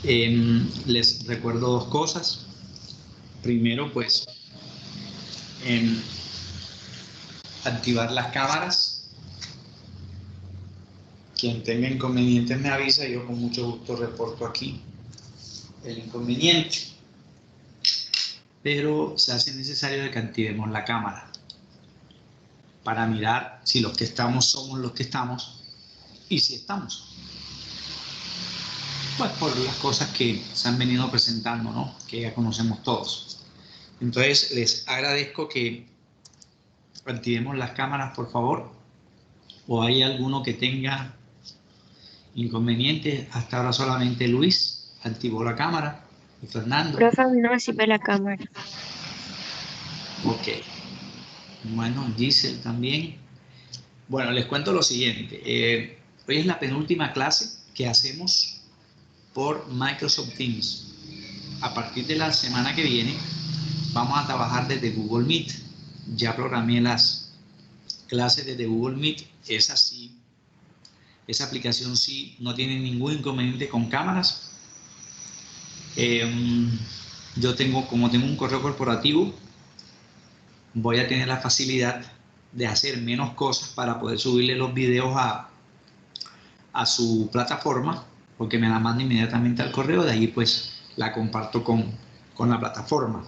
Les recuerdo dos cosas. Primero, pues, activar las cámaras. Quien tenga inconvenientes me avisa, yo con mucho gusto reporto aquí el inconveniente. Pero se hace necesario de que activemos la cámara para mirar si los que estamos somos los que estamos y si estamos. Pues por las cosas que se han venido presentando, ¿no? Que ya conocemos todos. Entonces les agradezco que activemos las cámaras, por favor. ¿O hay alguno que tenga inconvenientes? Hasta ahora solamente Luis activó la cámara y Fernando. Profe, a mí no me sirve la cámara. Ok. Bueno, Giselle también. Bueno, les cuento lo siguiente. Hoy es la penúltima clase que hacemos por Microsoft Teams. A partir de la semana que viene vamos a trabajar desde Google Meet. Ya programé las clases desde Google Meet. Es así. Esa aplicación sí no tiene ningún inconveniente con cámaras. Yo como tengo un correo corporativo, voy a tener la facilidad de hacer menos cosas para poder subirle los videos a su plataforma, porque me la manda inmediatamente al correo, de ahí pues la comparto con la plataforma.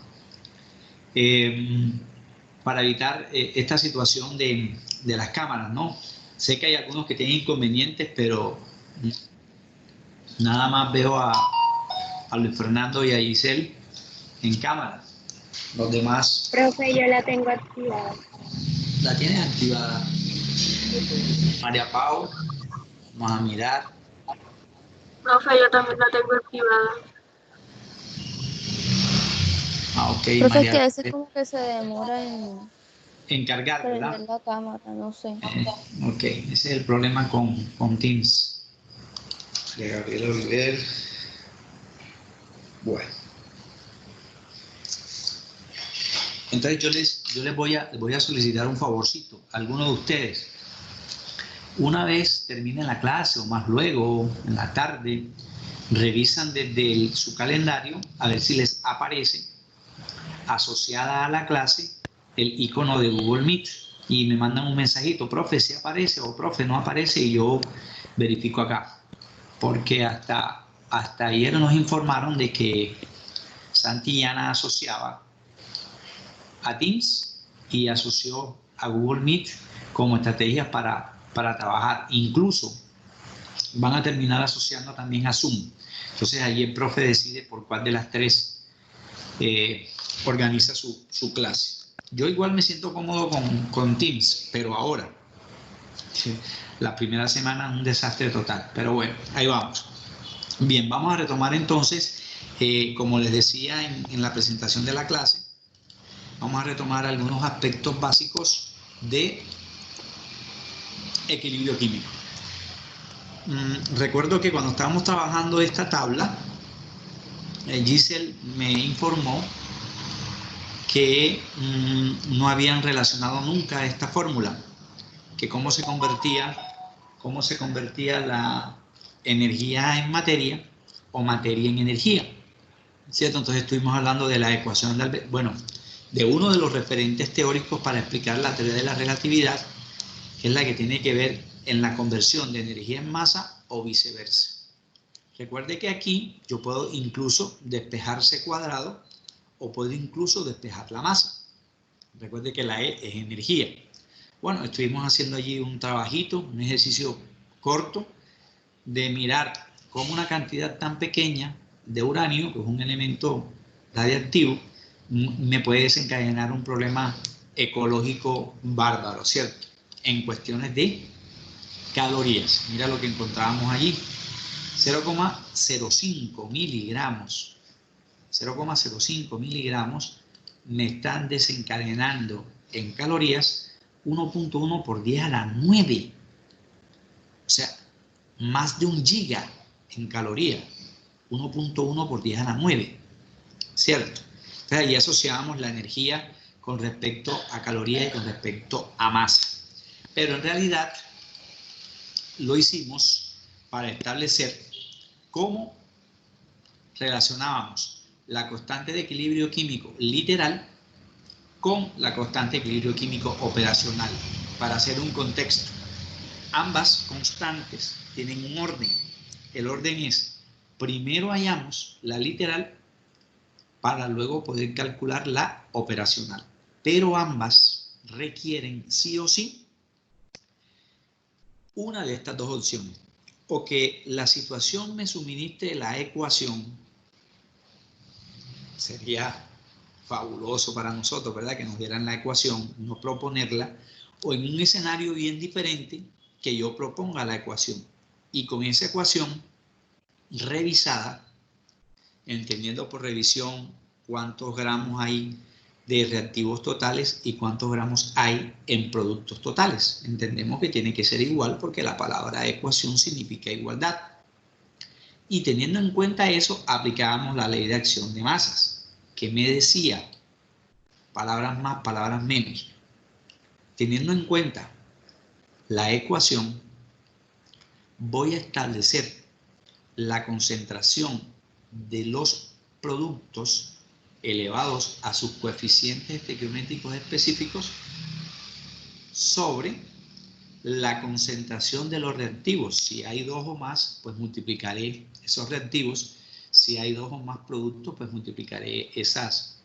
Para evitar esta situación de las cámaras, ¿no? Sé que hay algunos que tienen inconvenientes, pero nada más veo a Luis Fernando y a Giselle en cámara. Los demás... Profe, yo la tengo activada. ¿La tienes activada? María Pau, vamos a mirar. Profe, yo también la tengo activada. Ok, Profe, María. que a veces como que se demora en Cargar, prender ¿verdad? la cámara, no sé. Ok, ese es el problema con Teams. De Gabriel Oliver. Bueno. Entonces yo les voy a solicitar un favorcito a alguno de ustedes. Una vez termine la clase o más luego, en la tarde, revisan desde su calendario a ver si les aparece asociada a la clase el icono de Google Meet y me mandan un mensajito, profe, si aparece o profe, no aparece, y yo verifico acá. Porque hasta ayer nos informaron de que Santillana asociaba a Teams y asoció a Google Meet como estrategias para trabajar. Incluso van a terminar asociando también a Zoom. Entonces allí el profe decide por cuál de las tres organiza su clase. Yo igual me siento cómodo con Teams, pero ahora, ¿sí? La primera semana un desastre total, pero bueno, ahí vamos. Bien, vamos a retomar entonces, como les decía en la presentación de la clase, vamos a retomar algunos aspectos básicos de equilibrio químico. Recuerdo que cuando estábamos trabajando esta tabla, Giselle me informó que no habían relacionado nunca esta fórmula, que cómo se convertía la energía en materia o materia en energía, ¿cierto? Entonces estuvimos hablando de la ecuación de uno de los referentes teóricos para explicar la teoría de la relatividad, que es la que tiene que ver en la conversión de energía en masa o viceversa. Recuerde que aquí yo puedo incluso despejar C cuadrado o puedo incluso despejar la masa. Recuerde que la E es energía. Bueno, estuvimos haciendo allí un trabajito, un ejercicio corto de mirar cómo una cantidad tan pequeña de uranio, que es un elemento radiactivo, me puede desencadenar un problema ecológico bárbaro, ¿cierto? En cuestiones de calorías. Mira lo que encontrábamos allí. 0,05 miligramos. 0,05 miligramos me están desencadenando en calorías 1.1 por 10 a la 9. O sea, más de 1 giga en calorías. 1.1 por 10 a la 9. ¿Cierto? Entonces ahí asociábamos la energía con respecto a calorías y con respecto a masa. Pero en realidad lo hicimos para establecer cómo relacionábamos la constante de equilibrio químico literal con la constante de equilibrio químico operacional. Para hacer un contexto, ambas constantes tienen un orden. El orden es, primero hallamos la literal para luego poder calcular la operacional. Pero ambas requieren sí o sí una de estas dos opciones. O que la situación me suministre la ecuación, sería fabuloso para nosotros, ¿verdad? Que nos dieran la ecuación, no proponerla, o en un escenario bien diferente, que yo proponga la ecuación. Y con esa ecuación revisada, entendiendo por revisión cuántos gramos hay de reactivos totales y cuántos gramos hay en productos totales. Entendemos que tiene que ser igual porque la palabra ecuación significa igualdad. Y teniendo en cuenta eso, aplicábamos la ley de acción de masas, que me decía, palabras más, palabras menos. Teniendo en cuenta la ecuación, voy a establecer la concentración de los productos elevados a sus coeficientes estequiométricos específicos sobre la concentración de los reactivos. Si hay dos o más, pues multiplicaré esos reactivos. Si hay dos o más productos, pues multiplicaré esas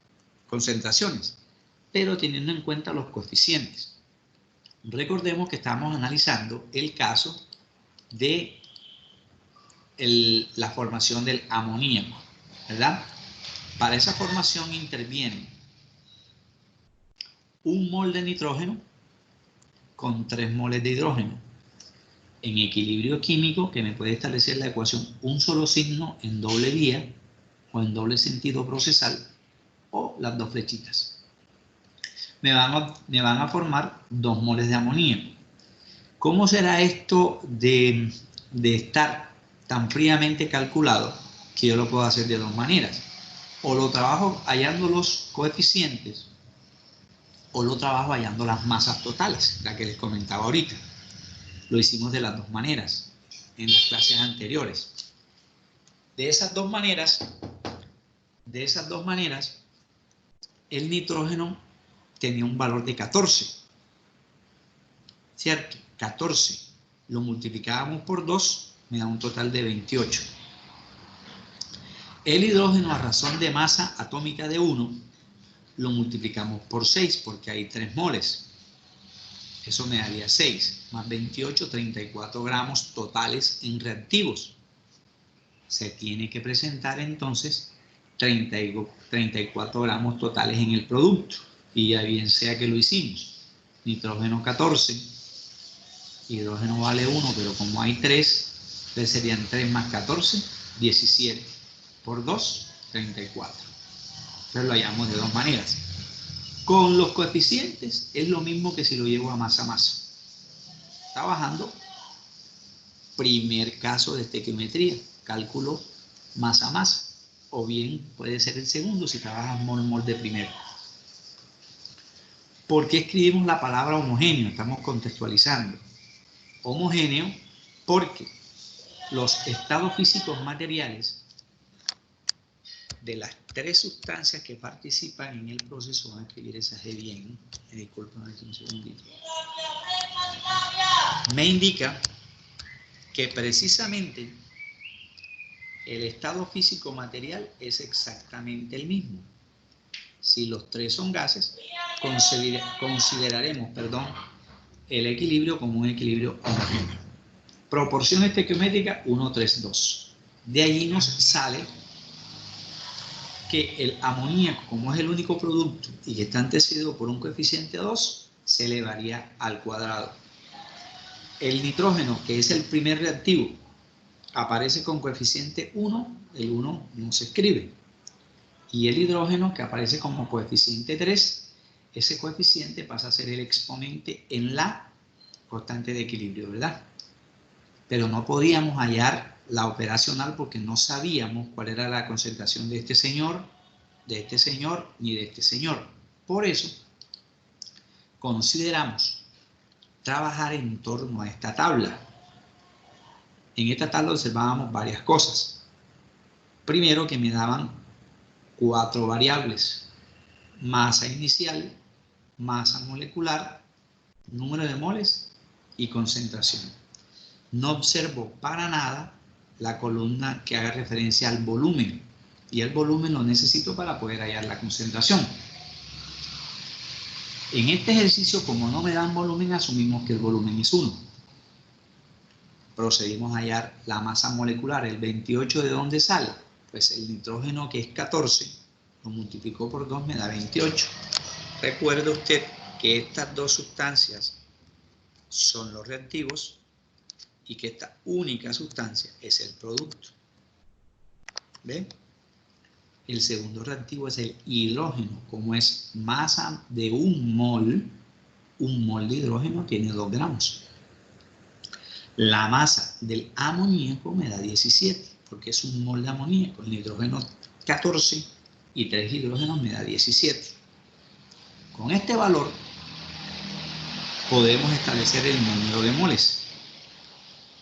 concentraciones, pero teniendo en cuenta los coeficientes. Recordemos que estamos analizando el caso de la formación del amoníaco, ¿verdad? Para esa formación interviene un mol de nitrógeno con 3 moles de hidrógeno. En equilibrio químico, que me puede establecer la ecuación un solo signo en doble vía o en doble sentido procesal, o las dos flechitas. Me van a formar 2 moles de amoníaco. ¿Cómo será esto de estar tan fríamente calculado que yo lo puedo hacer de dos maneras? O lo trabajo hallando los coeficientes, o lo trabajo hallando las masas totales, la que les comentaba ahorita. Lo hicimos de las dos maneras en las clases anteriores. De esas dos maneras, el nitrógeno tenía un valor de 14, ¿cierto? 14. Lo multiplicábamos por 2, me da un total de 28. El hidrógeno, a razón de masa atómica de 1, lo multiplicamos por 6 porque hay 3 moles. Eso me daría 6, más 28, 34 gramos totales en reactivos. Se tiene que presentar entonces 34 gramos totales en el producto. Y ya bien sea que lo hicimos. Nitrógeno 14, hidrógeno vale 1, pero como hay 3, entonces serían 3 más 14, 17. Por 2, 34. Entonces lo hallamos de dos maneras. Con los coeficientes es lo mismo que si lo llevo a masa a masa. Está bajando. Primer caso de estequiometría, cálculo masa a masa. O bien puede ser el segundo si trabajas mol de primero. ¿Por qué escribimos la palabra homogéneo? Estamos contextualizando. Homogéneo porque los estados físicos materiales de las 3 sustancias que participan en el proceso, van a escribir esa G bien, me disculpen un segundito, me indica que precisamente el estado físico material es exactamente el mismo. Si los 3 son gases, consideraremos el equilibrio como un equilibrio homogéneo. Proporción estequiométrica 1, 3, 2. De allí nos sale que el amoníaco, como es el único producto y que está antecedido por un coeficiente 2, se elevaría al cuadrado. El nitrógeno, que es el primer reactivo, aparece con coeficiente 1, el 1 no se escribe. Y el hidrógeno, que aparece como coeficiente 3, ese coeficiente pasa a ser el exponente en la constante de equilibrio, ¿verdad? Pero no podíamos hallar la operacional porque no sabíamos cuál era la concentración de este señor, ni de este señor. Por eso, consideramos trabajar en torno a esta tabla. En esta tabla observábamos varias cosas. Primero que me daban 4 variables: masa inicial, masa molecular, número de moles y concentración. No observo para nada la columna que haga referencia al volumen, y el volumen lo necesito para poder hallar la concentración. En este ejercicio, como no me dan volumen, asumimos que el volumen es 1. Procedimos a hallar la masa molecular. ¿El 28 de dónde sale? Pues el nitrógeno, que es 14, lo multiplicó por 2, me da 28. Recuerde usted que estas dos sustancias son los reactivos y que esta única sustancia es el producto. ¿Ven? El segundo reactivo es el hidrógeno. Como es masa de un mol de hidrógeno tiene 2 gramos. La masa del amoníaco me da 17, porque es un mol de amoníaco. El hidrógeno 14 y 3 hidrógenos me da 17. Con este valor podemos establecer el número de moles,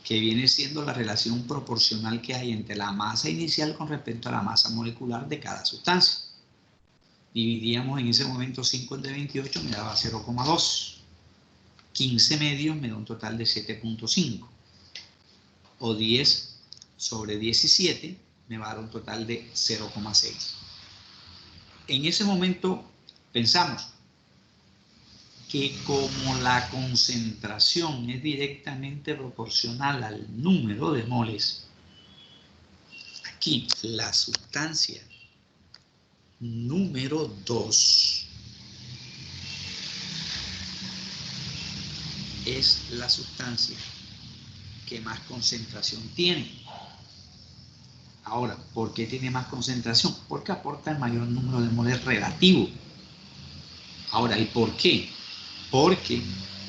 que viene siendo la relación proporcional que hay entre la masa inicial con respecto a la masa molecular de cada sustancia. Dividíamos en ese momento 5 entre 28, me daba 0,2. 15 medios me da un total de 7,5. O 10 sobre 17 me va a dar un total de 0,6. En ese momento pensamos que como la concentración es directamente proporcional al número de moles, aquí la sustancia número 2 es la sustancia que más concentración tiene. Ahora, ¿por qué tiene más concentración? Porque aporta el mayor número de moles relativo. Ahora, ¿y por qué? Porque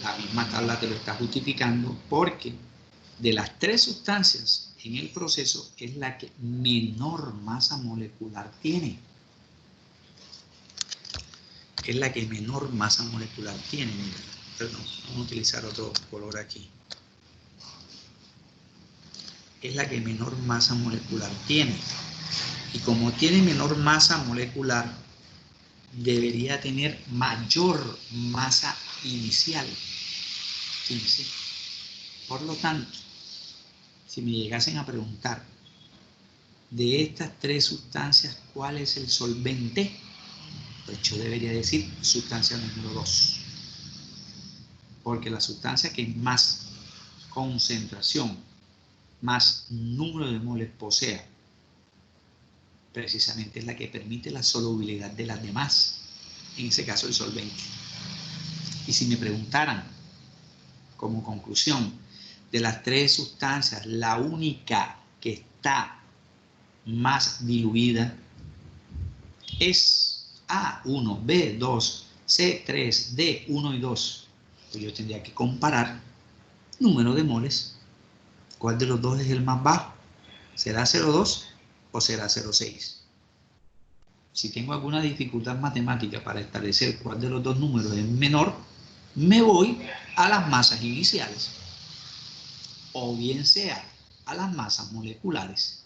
la misma tabla te lo está justificando, porque de las 3 sustancias en el proceso es la que menor masa molecular tiene. Es la que menor masa molecular tiene. Mira, perdón, vamos a utilizar otro color aquí. Es la que menor masa molecular tiene. Y como tiene menor masa molecular, debería tener mayor masa inicial, 15. Por lo tanto, si me llegasen a preguntar de estas 3 sustancias cuál es el solvente, pues yo debería decir sustancia número 2, porque la sustancia que más concentración, más número de moles posea, precisamente es la que permite la solubilidad de las demás, en ese caso el solvente. Y si me preguntaran, como conclusión, de las 3 sustancias, la única que está más diluida es A1, B2, C3, D1 y 2. Pues yo tendría que comparar número de moles. ¿Cuál de los dos es el más bajo? ¿Será 0,2 o será 0,6? Si tengo alguna dificultad matemática para establecer cuál de los dos números es menor, me voy a las masas iniciales, o bien sea a las masas moleculares.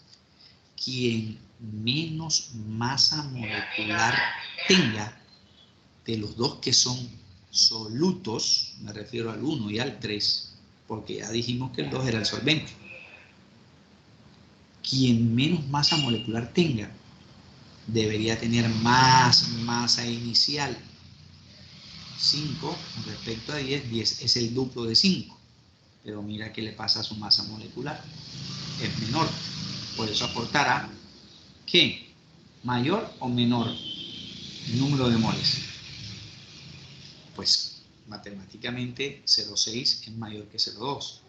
Quien menos masa molecular tenga de los dos que son solutos, me refiero al 1 y al 3, porque ya dijimos que el 2 era el solvente. Quien menos masa molecular tenga debería tener más masa inicial. 5 con respecto a 10, 10 es el duplo de 5, pero mira qué le pasa a su masa molecular, es menor. Por eso aportará, ¿qué? ¿Mayor o menor número de moles? Pues matemáticamente 0,6 es mayor que 0,2,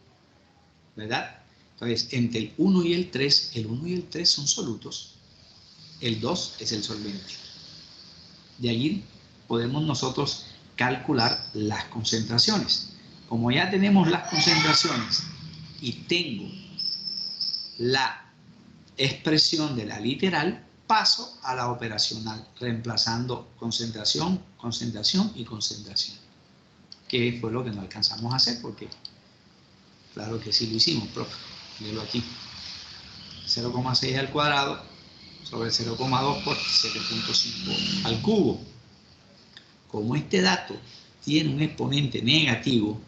¿verdad? Entonces, entre el 1 y el 3, el 1 y el 3 son solutos, el 2 es el solvente. De allí podemos nosotros calcular las concentraciones. Como ya tenemos las concentraciones y tengo la expresión de la literal, paso a la operacional, reemplazando concentración, concentración y concentración. Que fue lo que no alcanzamos a hacer, porque claro que sí lo hicimos, profe. Léelo aquí. 0,6 al cuadrado sobre 0,2 por 7.5 al cubo. Como este dato tiene un exponente negativo,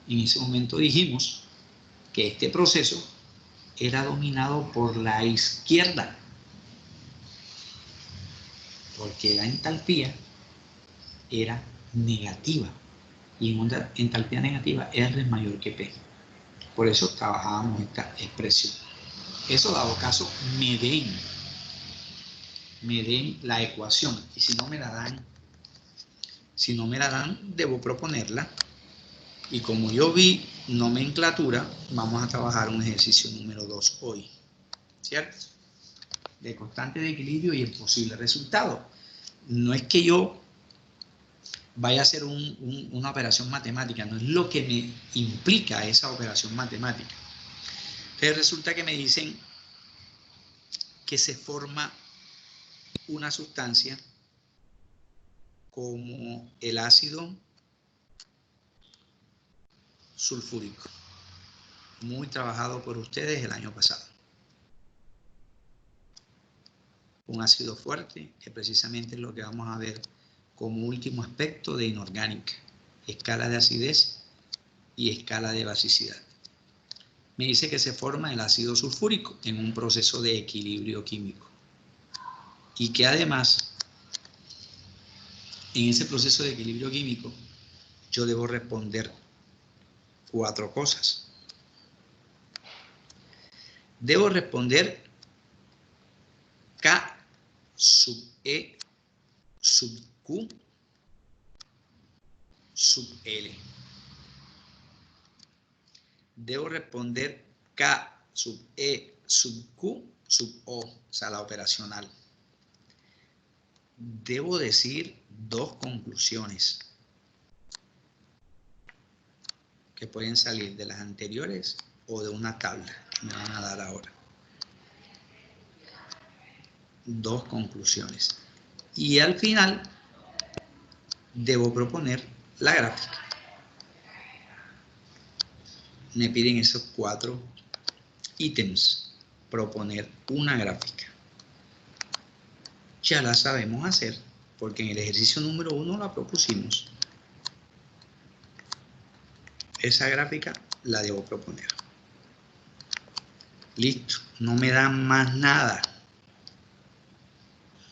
en ese momento dijimos que este proceso era dominado por la izquierda, porque la entalpía era negativa, y en una entalpía negativa R es mayor que P. Por eso trabajábamos esta expresión. Eso dado caso, me den la ecuación, y si no me la dan, debo proponerla. Y como yo vi nomenclatura, vamos a trabajar un ejercicio número 2 hoy, ¿cierto? De constante de equilibrio y el posible resultado. No es que yo vaya a hacer una operación matemática, no es lo que me implica esa operación matemática. Entonces resulta que me dicen que se forma una sustancia como el ácido sulfúrico, muy trabajado por ustedes el año pasado. Un ácido fuerte, que precisamente es lo que vamos a ver como último aspecto de inorgánica, escala de acidez y escala de basicidad. Me dice que se forma el ácido sulfúrico en un proceso de equilibrio químico y que además en ese proceso de equilibrio químico yo debo responder 4 cosas. Debo responder K sub E sub Q sub L. Debo responder K sub E sub Q sub O, sea, la operacional. Debo decir 2 conclusiones que pueden salir de las anteriores o de una tabla que me van a dar ahora. 2 conclusiones. Y al final debo proponer la gráfica. Me piden esos 4 ítems. Proponer una gráfica. Ya la sabemos hacer porque en el ejercicio número 1 la propusimos. Esa gráfica la debo proponer. Listo, no me dan más nada.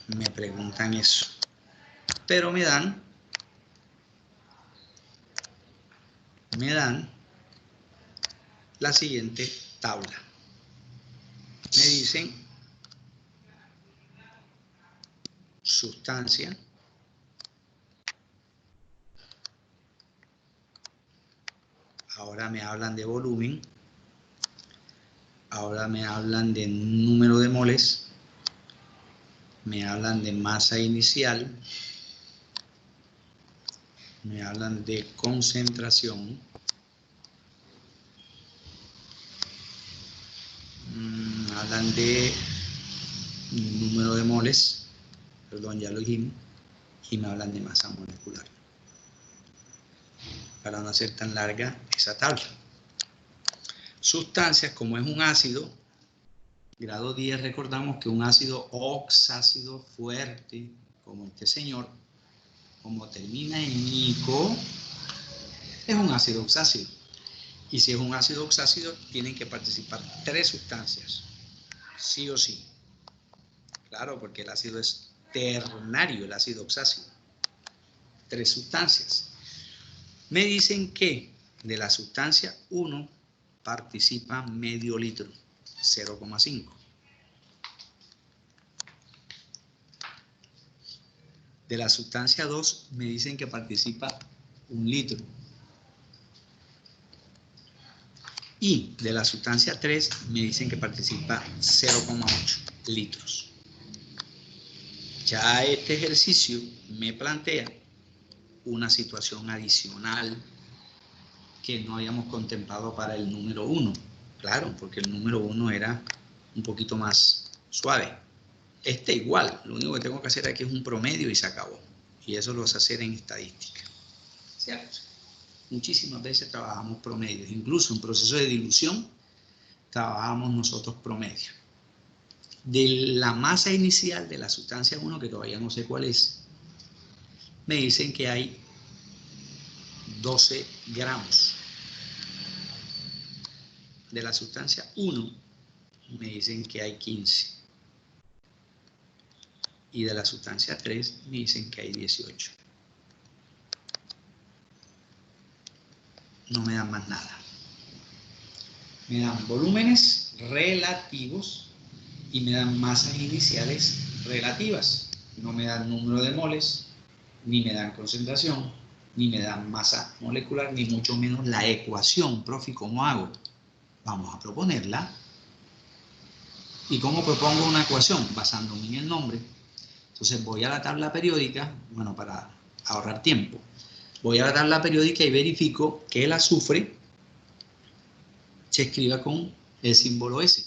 Me preguntan eso. Pero me dan la siguiente tabla. Me dicen sustancia, ahora me hablan de volumen, ahora me hablan de número de moles, me hablan de masa inicial, me hablan de concentración, hablan de número de moles, perdón, ya lo dijimos, y me hablan de masa molecular. Para no hacer tan larga esa tabla. Sustancias, como es un ácido, grado 10, recordamos que un ácido oxácido fuerte, como este señor, como termina en ico, es un ácido oxácido. Y si es un ácido oxácido, tienen que participar 3 sustancias, sí o sí. Claro, porque el ácido es ternario, el ácido oxácido. 3 sustancias. Me dicen que de la sustancia 1 participa medio litro, 0,5. De la sustancia 2 me dicen que participa 1 litro. Y de la sustancia 3 me dicen que participa 0,8 litros. Ya este ejercicio me plantea una situación adicional que no habíamos contemplado para el número 1. Claro, porque el número 1 era un poquito más suave. Este igual, lo único que tengo que hacer aquí es un promedio y se acabó. Y eso lo vas a hacer en estadística. ¿Cierto? Muchísimas veces trabajamos promedios. Incluso en proceso de dilución trabajamos nosotros promedios. de la masa inicial de la sustancia 1, que todavía no sé cuál es, me dicen que hay 12 gramos. De la sustancia 1, me dicen que hay 15. Y de la sustancia 3, me dicen que hay 18. No me dan más nada. Me dan volúmenes relativos y me dan masas iniciales relativas. No me dan número de moles, ni me dan concentración, ni me dan masa molecular, ni mucho menos la ecuación. Profe, ¿cómo hago? Vamos a proponerla. ¿Y cómo propongo una ecuación? Basándome en el nombre. Entonces voy a la tabla periódica, bueno, para ahorrar tiempo. Voy a la tabla periódica y verifico que el azufre se escriba con el símbolo S,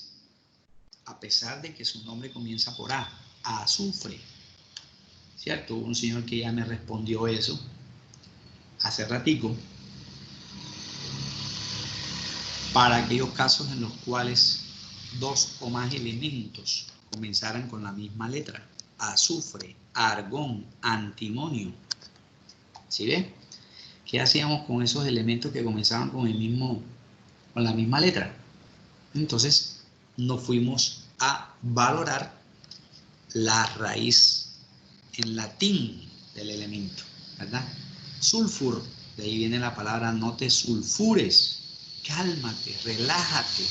a pesar de que su nombre comienza por A, azufre. ¿Cierto? Hubo un señor que ya me respondió eso hace ratico, para aquellos casos en los cuales dos o más elementos comenzaran con la misma letra. Azufre, argón, antimonio. ¿Sí ve? ¿Qué hacíamos con esos elementos que comenzaban con la misma letra? Entonces nos fuimos a valorar la raíz en latín del elemento, ¿verdad? Sulfur, de ahí viene la palabra no te sulfures, cálmate, relájate.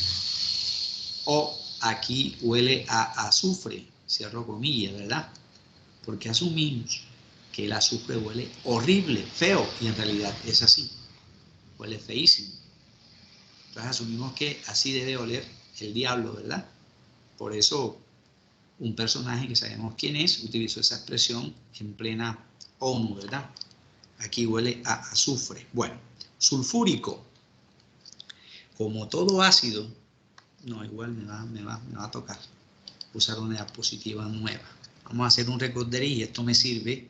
O aquí huele a azufre, cierro comillas, ¿verdad? Porque asumimos que el azufre huele horrible, feo, y en realidad es así, huele feísimo. Entonces asumimos que así debe oler el diablo, ¿verdad? Por eso un personaje que sabemos quién es utilizó esa expresión en plena ONU, ¿verdad? Aquí huele a azufre. Bueno, sulfúrico. Como todo ácido, no, igual me va a tocar usar una diapositiva nueva. Vamos a hacer un recorderis y esto me sirve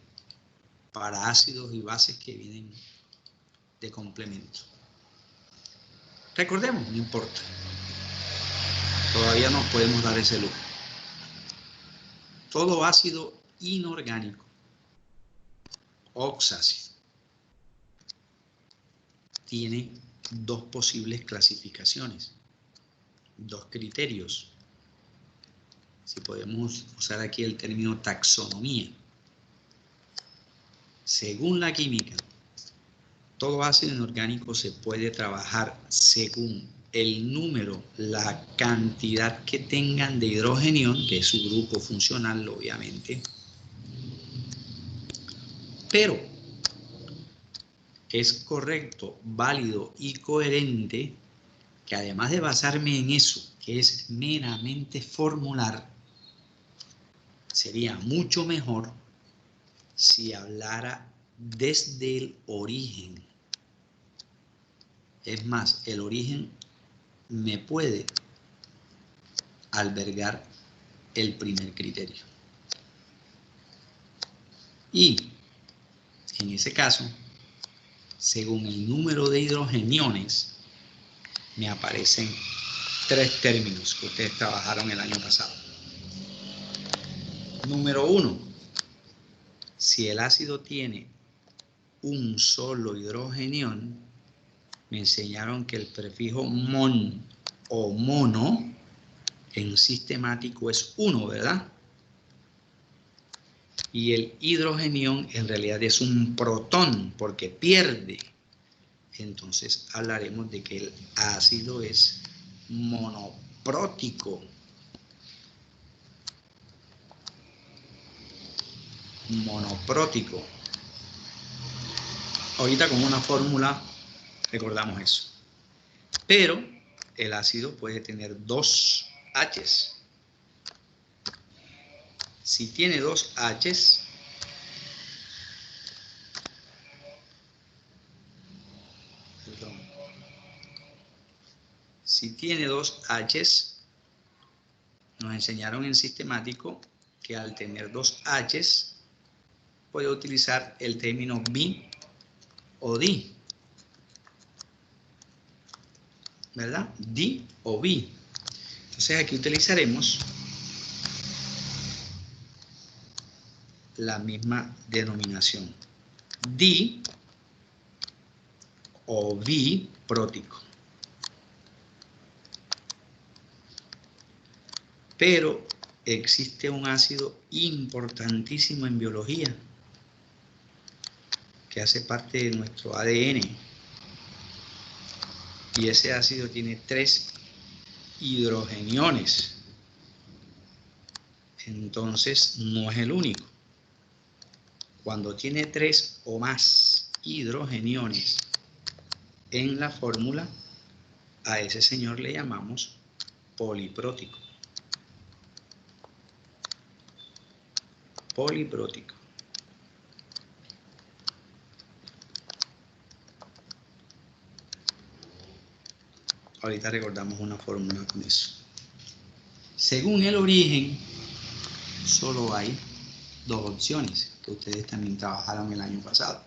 para ácidos y bases que vienen de complemento. Recordemos, no importa. Todavía nos podemos dar ese lujo. Todo ácido inorgánico, oxácido, tiene dos posibles clasificaciones, dos criterios. Si podemos usar aquí el término taxonomía. Según la química, todo ácido inorgánico se puede trabajar según el número, la cantidad que tengan de hidrogenión, que es su grupo funcional, obviamente. Pero es correcto, válido y coherente que además de basarme en eso, que es meramente formular, sería mucho mejor si hablara desde el origen. Es más, el origen me puede albergar el primer criterio. Y en ese caso, según el número de hidrogeniones, me aparecen tres términos que ustedes trabajaron el año pasado. Número 1, si el ácido tiene un solo hidrogenión, me enseñaron que el prefijo mon o mono en sistemático es 1, ¿verdad? Y el hidrogenión en realidad es un protón porque pierde. Entonces hablaremos de que el ácido es monoprótico. Monoprótico. Ahorita con una fórmula recordamos eso. Pero el ácido puede tener dos H's. Si tiene dos H's, si tiene dos H's, nos enseñaron en sistemático que al tener dos H's puede utilizar el término bi o di, ¿verdad? Di o bi. Entonces aquí utilizaremos la misma denominación. Di o biprótico. Pero existe un ácido importantísimo en biología que hace parte de nuestro ADN. Y ese ácido tiene 3 hidrogeniones. Entonces no es el único. Cuando tiene 3 o más hidrogeniones en la fórmula, a ese señor le llamamos poliprótico. Poliprótico. Ahorita recordamos una fórmula con eso. Según el origen, solo hay 2 opciones que ustedes también trabajaron el año pasado.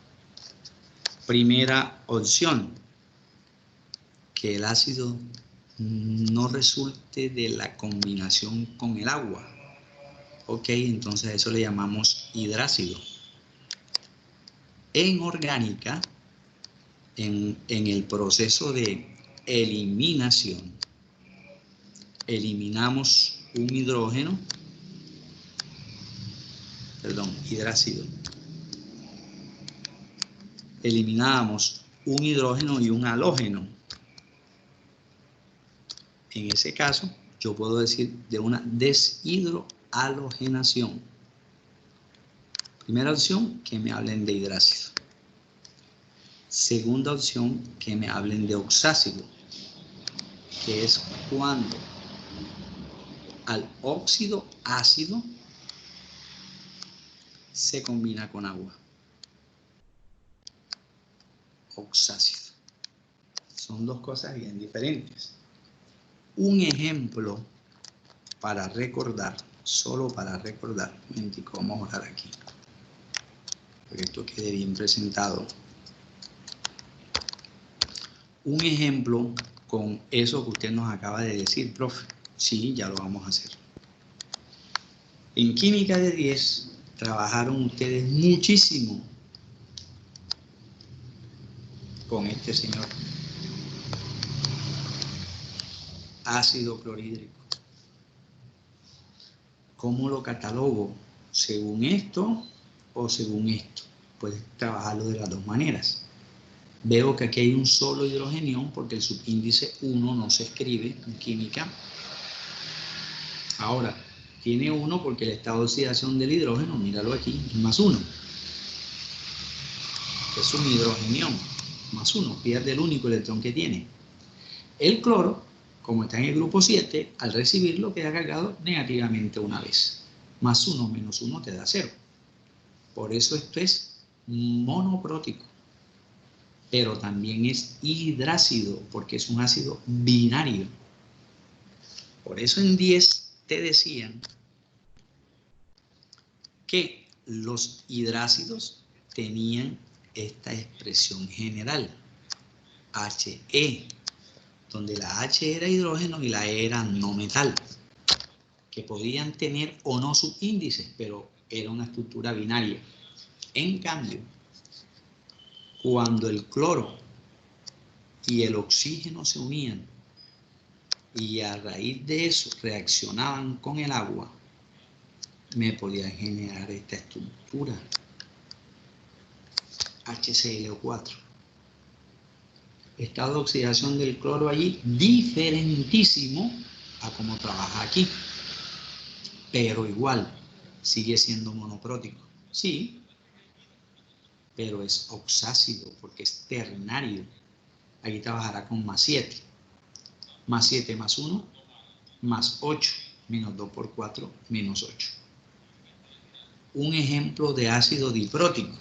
Primera opción, que el ácido no resulte de la combinación con el agua. Ok, entonces a eso le llamamos hidrácido. En orgánica, en el proceso de eliminación, eliminamos un hidrógeno, hidrácido. Eliminábamos un hidrógeno y un halógeno. En ese caso, yo puedo decir de una deshidrohalogenación. Primera opción, que me hablen de hidrácido. Segunda opción, que me hablen de oxácido, que es cuando al óxido ácido se combina con agua. Oxácido. Son 2 cosas bien diferentes. Un ejemplo para recordar, solo para recordar, vamos a borrar aquí, para que esto quede bien presentado. Un ejemplo con eso que usted nos acaba de decir, profe. Sí, ya lo vamos a hacer. En química de 10 trabajaron ustedes muchísimo con este señor. Ácido clorhídrico. ¿Cómo lo catalogo? ¿Según esto o según esto? Puedes trabajarlo de las 2 maneras. Veo que aquí hay un solo hidrogenión porque el subíndice 1 no se escribe en química. Ahora, tiene 1 porque el estado de oxidación del hidrógeno, míralo aquí, es más 1. Es un hidrogenión, más 1, pierde el único electrón que tiene. El cloro, como está en el grupo 7, al recibirlo queda cargado negativamente una vez. Más 1 menos 1 te da 0. Por eso esto es monoprótico. Pero también es hidrácido, porque es un ácido binario. Por eso en 10 te decían que los hidrácidos tenían esta expresión general, He, donde la H era hidrógeno y la E era no metal, que podían tener o no subíndices, pero era una estructura binaria. En cambio, cuando el cloro y el oxígeno se unían y a raíz de eso reaccionaban con el agua, me podían generar esta estructura, HClO4. Estado de oxidación del cloro allí diferentísimo a cómo trabaja aquí, pero igual sigue siendo monoprótico, sí, pero es oxácido porque es ternario. Aquí trabajará con más 7. Más 7 más 1, más 8, menos 2 por 4, menos 8. Un ejemplo de ácido diprótico.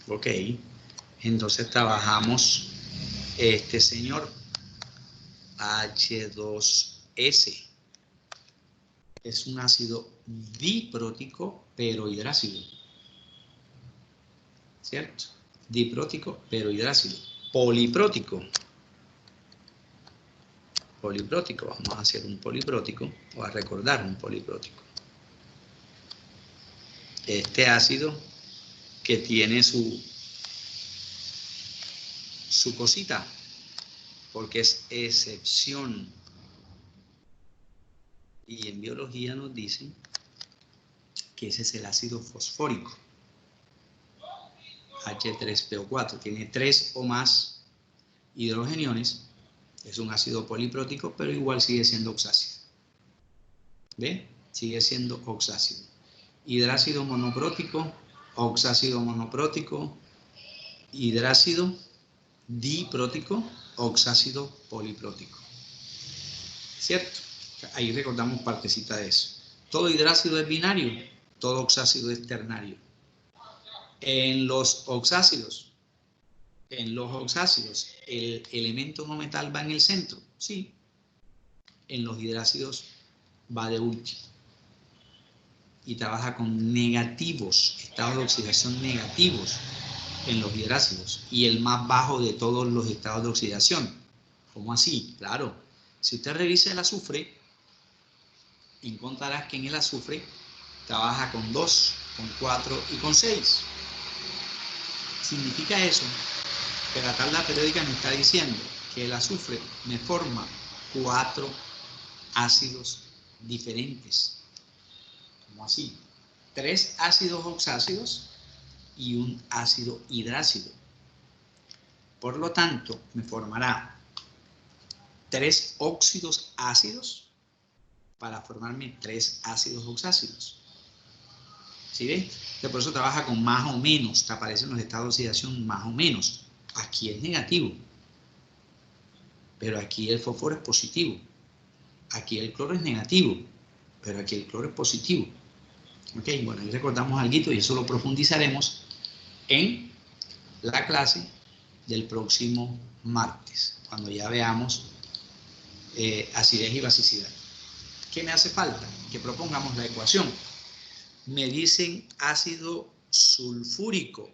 Ok, entonces trabajamos este señor, H2S. Es un ácido diprótico, pero hidrácido. ¿Cierto? Diprótico, pero hidrácido. Poliprótico. Poliprótico, vamos a hacer un poliprótico, o a recordar un poliprótico. este ácido que tiene su cosita, porque es excepción. Y en biología nos dicen que ese es el ácido fosfórico. H3PO4 tiene 3 o más hidrogeniones, es un ácido poliprótico, pero igual sigue siendo oxácido. ¿Ve? Sigue siendo oxácido. Hidrácido monoprótico, oxácido monoprótico, hidrácido diprótico, oxácido poliprótico. ¿Cierto? Ahí recordamos partecita de eso. Todo hidrácido es binario, todo oxácido es ternario. En los oxácidos, ¿el elemento no metal va en el centro? Sí. En los hidrácidos va de último. Y trabaja con negativos, estados de oxidación negativos en los hidrácidos. Y el más bajo de todos los estados de oxidación. ¿Cómo así? Claro. Si usted revisa el azufre, encontrarás que en el azufre trabaja con 2, con 4 y con 6. Significa eso que la tabla periódica me está diciendo que el azufre me forma 4 ácidos diferentes. ¿Cómo así? 3 ácidos oxácidos y un ácido hidrácido. Por lo tanto, me formará 3 óxidos ácidos para formarme 3 ácidos oxácidos. ¿Sí ves? Por eso trabaja con más o menos, te aparecen los estados de oxidación más o menos. Aquí es negativo, pero aquí el fósforo es positivo. Aquí el cloro es negativo, pero aquí el cloro es positivo. Ok, bueno, ahí recordamos algo y eso lo profundizaremos en la clase del próximo martes, cuando ya veamos acidez y basicidad. ¿Qué me hace falta? Que propongamos la ecuación. Me dicen ácido sulfúrico.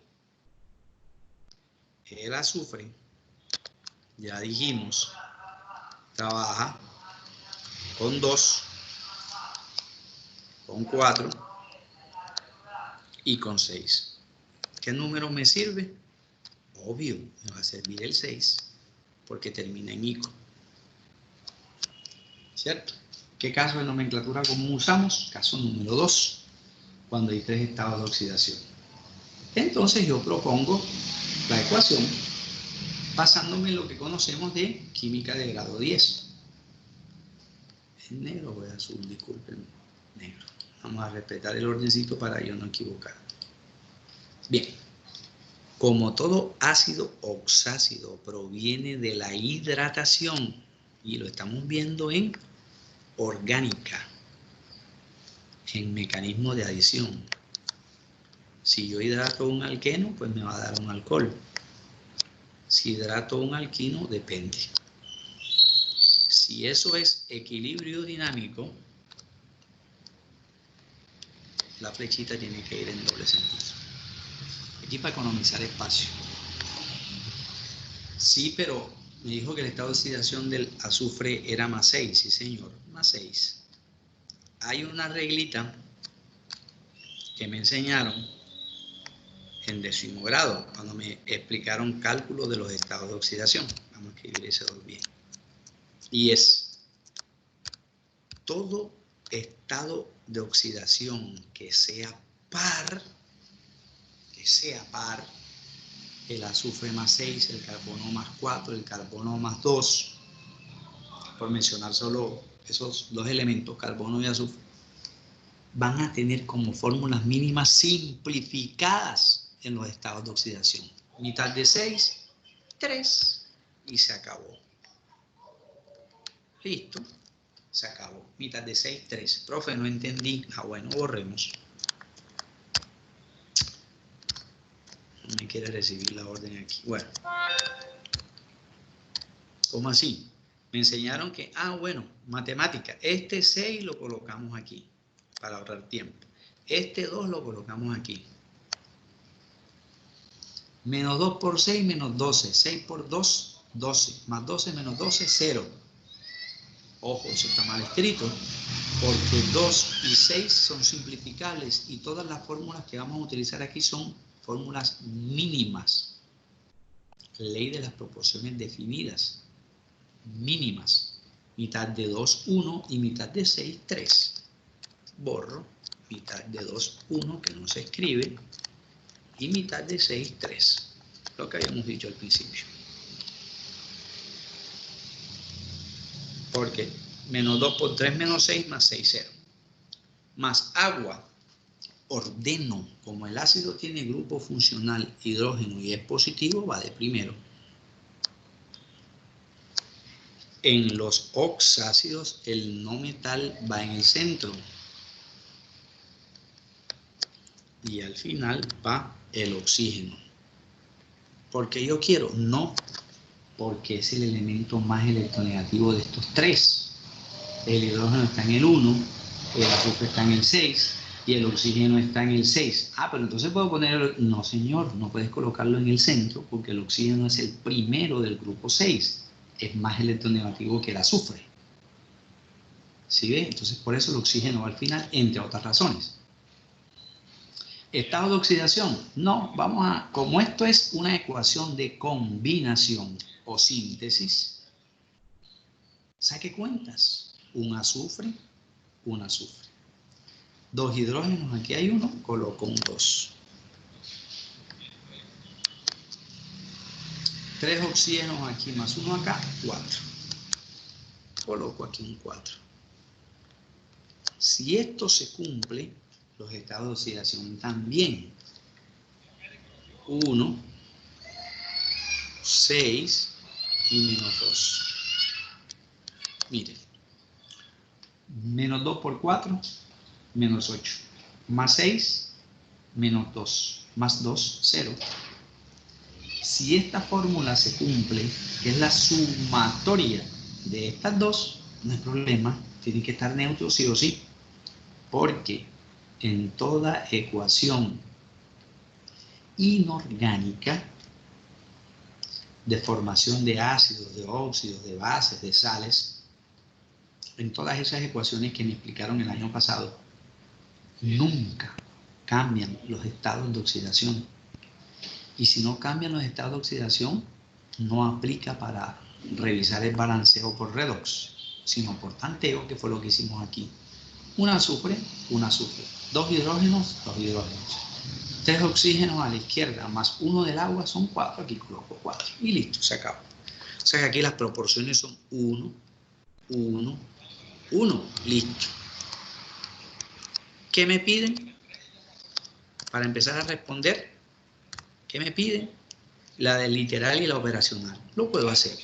El azufre, ya dijimos, trabaja con 2, con 4 y con 6. ¿Qué número me sirve? Obvio, me va a servir el 6, porque termina en ico. ¿Cierto? ¿Qué caso de nomenclatura común usamos? Caso número 2, cuando hay 3 estados de oxidación. Entonces yo propongo la ecuación basándome en lo que conocemos de química de grado 10. ¿Es negro o es azul? Disculpen, negro. Vamos a respetar el ordencito para yo no equivocar. Bien, como todo ácido oxácido proviene de la hidratación, y lo estamos viendo en orgánica, en mecanismo de adición. Si yo hidrato un alqueno, pues me va a dar un alcohol. Si hidrato un alquino, depende. Si eso es equilibrio dinámico, la flechita tiene que ir en doble sentido. Aquí para economizar espacio. Sí, pero me dijo que el estado de oxidación del azufre era más 6. Sí, señor, más 6. Hay una reglita que me enseñaron en 10º grado, cuando me explicaron cálculo de los estados de oxidación. Vamos a escribir ese 2 bien. Y es todo estado de oxidación que sea par, el azufre más 6, el carbono más 4, el carbono más 2, por mencionar solo esos 2 elementos, carbono y azufre, van a tener como fórmulas mínimas simplificadas en los estados de oxidación. Mitad de 6, 3, y se acabó. Listo, se acabó. Mitad de 6, 3. Profe, no entendí. Bueno, borremos. No me quiere recibir la orden aquí. Bueno. ¿Cómo así? Me enseñaron que, bueno, matemática. Este 6 lo colocamos aquí, para ahorrar tiempo. Este 2 lo colocamos aquí. Menos 2 por 6, menos 12. 6 por 2, 12. Más 12 menos 12, 0. Ojo, eso está mal escrito. porque 2 y 6 son simplificables y todas las fórmulas que vamos a utilizar aquí son fórmulas mínimas. Ley de las proporciones definidas, mínimas. Mitad de 2, 1 y mitad de 6, 3. Borro mitad de 2, 1 que no se escribe y mitad de 6, 3. Lo que habíamos dicho al principio. Porque menos 2 por 3 menos 6 más 6, 0. Más agua, ordeno, como el ácido tiene grupo funcional hidrógeno y es positivo, va de primero. En los oxácidos, el no metal va en el centro. Y al final va el oxígeno. ¿Por qué yo quiero? No, porque es el elemento más electronegativo de estos tres. El hidrógeno está en el 1, el azufre está en el 6 y el oxígeno está en el 6. Ah, pero entonces puedo poner... No, señor, no puedes colocarlo en el centro porque el oxígeno es el primero del grupo 6. Es más electronegativo que el azufre. ¿Sí ve? Entonces por eso el oxígeno va al final, entre otras razones. ¿Estado de oxidación? No, vamos a... Como esto es una ecuación de combinación o síntesis, saque cuentas. Un azufre. 2 hidrógenos, aquí hay uno, coloco un 2. 3 oxígenos aquí más 1 acá, 4. Coloco aquí un 4. Si esto se cumple, los estados de oxidación también. 1, 6 y menos 2. Miren. Menos 2 por 4, menos 8. Más 6, menos 2. Más 2, 0. Si esta fórmula se cumple, que es la sumatoria de estas dos, no hay problema. Tienen que estar neutros sí o sí. Porque en toda ecuación inorgánica de formación de ácidos, de óxidos, de bases, de sales, en todas esas ecuaciones que me explicaron el año pasado, nunca cambian los estados de oxidación. Y si no cambian los estados de oxidación, no aplica para revisar el balanceo por redox, sino por tanteo, que fue lo que hicimos aquí. Un azufre. 2 hidrógenos, 2 hidrógenos. 3 oxígenos a la izquierda, más 1 del agua, son 4. Aquí coloco 4. Y listo, se acabó. O sea que aquí las proporciones son 1, 1, 1. Listo. ¿Qué me piden? Para empezar a responder, ¿qué me piden? La del literal y la operacional. Lo puedo hacer.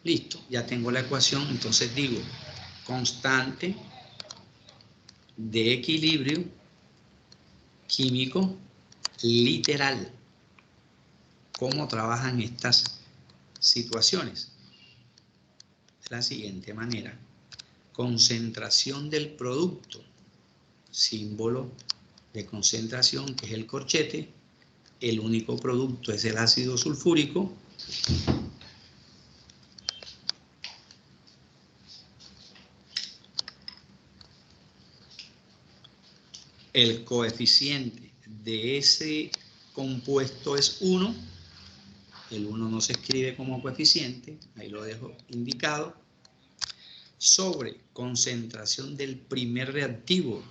Listo, ya tengo la ecuación, entonces digo, constante de equilibrio químico literal. ¿Cómo trabajan estas situaciones? De la siguiente manera. Concentración del producto. Símbolo de concentración, que es el corchete. El único producto es el ácido sulfúrico. El coeficiente de ese compuesto es 1. El 1 no se escribe como coeficiente, ahí lo dejo indicado. Sobre concentración del primer reactivo,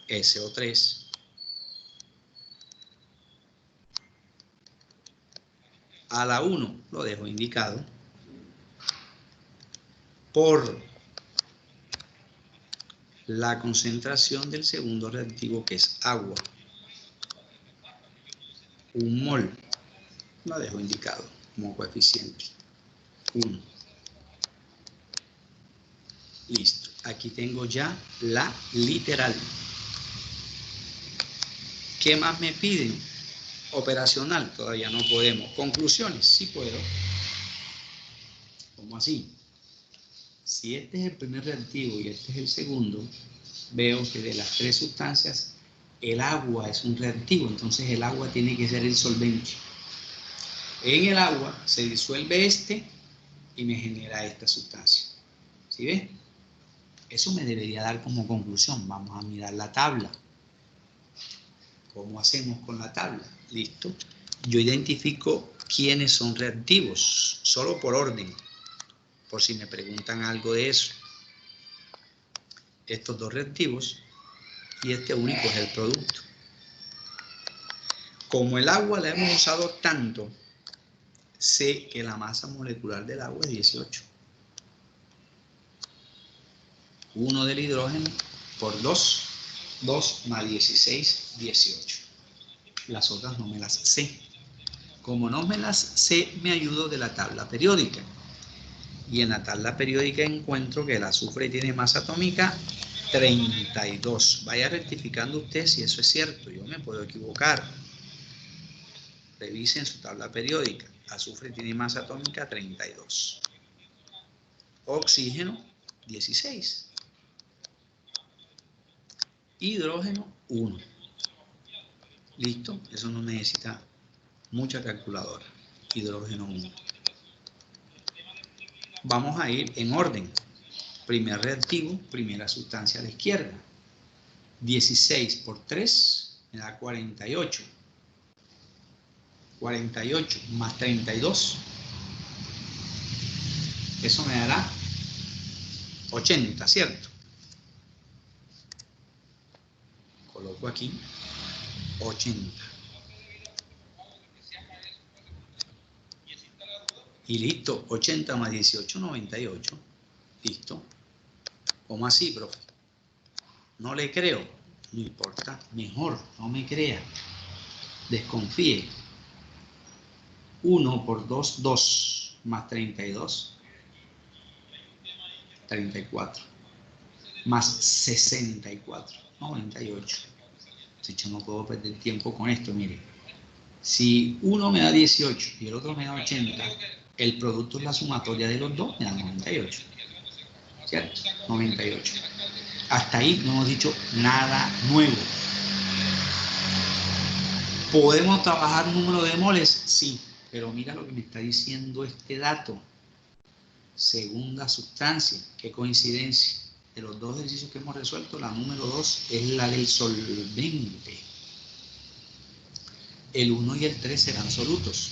SO3. A la 1 lo dejo indicado. Por la concentración del segundo reactivo, que es agua. 1 mol. Lo dejo indicado como coeficiente. 1. Listo. Aquí tengo ya la literal. ¿Qué más me piden? Operacional. Todavía no podemos. Conclusiones. Sí puedo. ¿Cómo así? Si este es el primer reactivo y este es el segundo, veo que de las 3 sustancias, el agua es un reactivo. Entonces el agua tiene que ser el solvente. En el agua se disuelve este y me genera esta sustancia. ¿Sí ves? Eso me debería dar como conclusión. Vamos a mirar la tabla. ¿Cómo hacemos con la tabla? Listo. Yo identifico quiénes son reactivos, solo por orden, por si me preguntan algo de eso. Estos dos reactivos y este único es el producto. Como el agua la hemos usado tanto, sé que la masa molecular del agua es 18. 1 del hidrógeno por 2, 2 más 16, 18. Las otras no me las sé. Como no me las sé, me ayudo de la tabla periódica. Y en la tabla periódica encuentro que el azufre tiene masa atómica 32. Vaya rectificando usted si eso es cierto. Yo me puedo equivocar. Revisen su tabla periódica. Azufre tiene masa atómica 32. Oxígeno 16. Hidrógeno 1. ¿Listo? Eso no necesita mucha calculadora. Hidrógeno 1. Vamos a ir en orden. Primer reactivo, primera sustancia a la izquierda. 16 por 3 me da 48. 48 más 32. Eso me dará 80, ¿cierto? Coloco aquí 80. Y listo, 80 más 18, 98. Listo. ¿Cómo así, profe? No le creo. No importa, mejor, no me crea. Desconfíe. 1 por 2, 2 más 32, 34. Más 64, 98. Si yo no puedo perder tiempo con esto, mire. Si uno me da 18 y el otro me da 80, el producto es la sumatoria de los dos, me da 98. ¿Cierto? 98. Hasta ahí no hemos dicho nada nuevo. ¿Podemos trabajar número de moles? Sí, pero mira lo que me está diciendo este dato. Segunda sustancia, qué coincidencia. De los dos ejercicios que hemos resuelto, la número 2 es la del solvente. El 1 y el 3 serán solutos.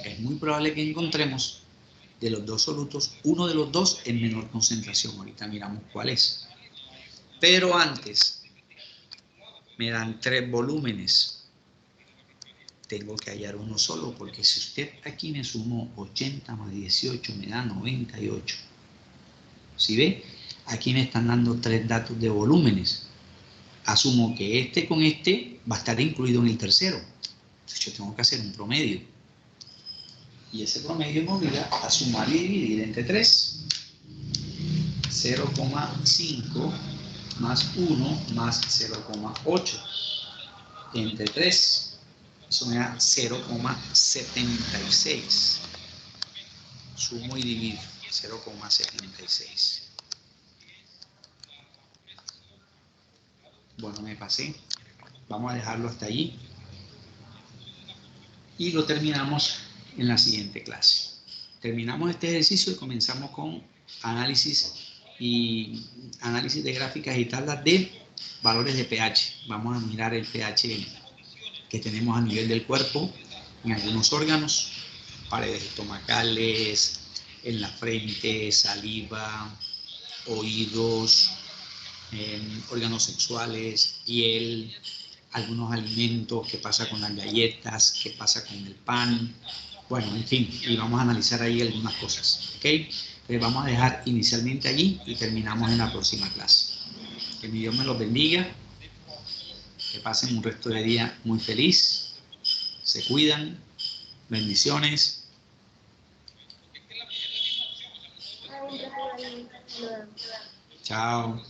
Es muy probable que encontremos de los dos solutos, uno de los dos en menor concentración. Ahorita miramos cuál es. Pero antes, me dan 3 volúmenes. Tengo que hallar uno solo, porque si usted aquí me sumó 80 más 18, me da 98. ¿Sí ve? Aquí me están dando 3 datos de volúmenes. Asumo que este con este va a estar incluido en el tercero. Entonces yo tengo que hacer un promedio. Y ese promedio me obliga a sumar y dividir entre 3. 0,5 más 1 más 0,8 entre 3. Eso me da 0,76. Sumo y divido. 0,76. Bueno, me pasé. Vamos a dejarlo hasta allí. Y lo terminamos en la siguiente clase. Terminamos este ejercicio y comenzamos con análisis de gráficas y tablas de valores de pH. Vamos a mirar el pH que tenemos a nivel del cuerpo, en algunos órganos, paredes estomacales, en la frente, saliva, oídos, órganos sexuales, piel, algunos alimentos, qué pasa con las galletas, qué pasa con el pan, bueno, en fin, y vamos a analizar ahí algunas cosas, ¿ok? Vamos a dejar inicialmente allí y terminamos en la próxima clase. Que mi Dios me los bendiga, que pasen un resto de día muy feliz, se cuidan, bendiciones. Chao.